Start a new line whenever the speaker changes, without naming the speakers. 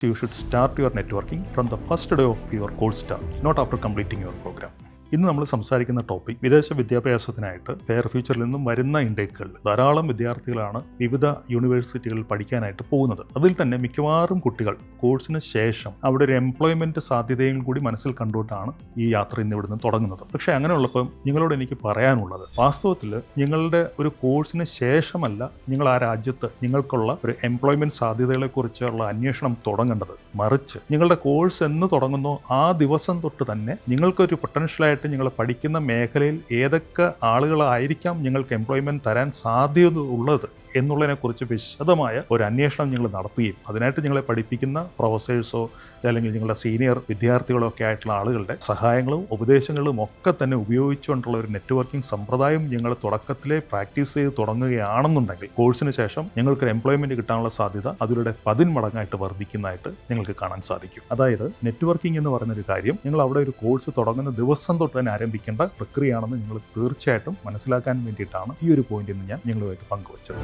You should start your networking from the first day of your course start, not after completing your program. ഇന്ന് നമ്മൾ സംസാരിക്കുന്ന topic വിദേശ വിദ്യാഭ്യാസത്തിനായിട്ട് fair ഫ്യൂച്ചറിൽ നിന്നും വരുന്ന ഇൻടേക്കുകളിൽ ധാരാളം വിദ്യാർത്ഥികളാണ് വിവിധ യൂണിവേഴ്സിറ്റികളിൽ പഠിക്കാനായിട്ട് പോകുന്നത്. അതിൽ തന്നെ മിക്കവാറും കുട്ടികൾ കോഴ്സിന് ശേഷം അവിടെ ഒരു എംപ്ലോയ്മെന്റ് സാധ്യതയും കൂടി മനസ്സിൽ കണ്ടുകൊണ്ടാണ് ഈ യാത്ര ഇന്ന് ഇവിടുന്ന് തുടങ്ങുന്നത്. പക്ഷേ അങ്ങനെയുള്ളപ്പം നിങ്ങളോട് എനിക്ക് പറയാനുള്ളത്, വാസ്തവത്തിൽ നിങ്ങളുടെ ഒരു കോഴ്സിന് ശേഷമല്ല നിങ്ങൾ ആ രാജ്യത്ത് നിങ്ങൾക്കുള്ള ഒരു എംപ്ലോയ്മെന്റ് സാധ്യതകളെക്കുറിച്ചുള്ള അന്വേഷണം തുടങ്ങേണ്ടത്. മറിച്ച് നിങ്ങളുടെ കോഴ്സ് എന്ന് തുടങ്ങുന്നോ ആ ദിവസം തൊട്ട് തന്നെ നിങ്ങൾക്കൊരു പൊട്ടൻഷ്യലായിട്ട് നിങ്ങൾ പഠിക്കുന്ന മേഖലയിൽ ഏതൊക്കെ ആളുകളായിരിക്കാം നിങ്ങൾക്ക് എംപ്ലോയ്മെന്റ് തരാൻ സാധ്യത ഉള്ളത് എന്നുള്ളതിനെക്കുറിച്ച് വിശദമായ ഒരു അന്വേഷണം നിങ്ങൾ നടത്തുകയും അതിനായിട്ട് നിങ്ങളെ പഠിപ്പിക്കുന്ന പ്രൊഫസേഴ്സോ അല്ലെങ്കിൽ നിങ്ങളുടെ സീനിയർ വിദ്യാർത്ഥികളോ ഒക്കെ ആയിട്ടുള്ള ആളുകളുടെ സഹായങ്ങളും ഉപദേശങ്ങളും ഒക്കെ തന്നെ ഉപയോഗിച്ചുകൊണ്ടുള്ള ഒരു നെറ്റ്വർക്കിംഗ് സമ്പ്രദായം നിങ്ങൾ തുടക്കത്തിലെ പ്രാക്ടീസ് ചെയ്ത് തുടങ്ങുകയാണെന്നുണ്ടെങ്കിൽ കോഴ്സിന് ശേഷം നിങ്ങൾക്ക് എംപ്ലോയ്മെന്റ് കിട്ടാനുള്ള സാധ്യത അതിലൂടെ 10 മടങ്ങായിട്ട് വർദ്ധിക്കുന്നതായിട്ട് നിങ്ങൾക്ക് കാണാൻ സാധിക്കും. അതായത് നെറ്റ്വർക്കിംഗ് എന്ന് പറയുന്നൊരു കാര്യം നിങ്ങൾ അവിടെ ഒരു കോഴ്സ് തുടങ്ങുന്ന ദിവസം തൊട്ട് തന്നെ ആരംഭിക്കേണ്ട പ്രക്രിയയാണെന്ന് നിങ്ങൾ തീർച്ചയായിട്ടും മനസ്സിലാക്കാൻ വേണ്ടിയിട്ടാണ് ഈ ഒരു പോയിന്റ് ഞാൻ നിങ്ങളുമായിട്ട് പങ്കുവച്ചത്.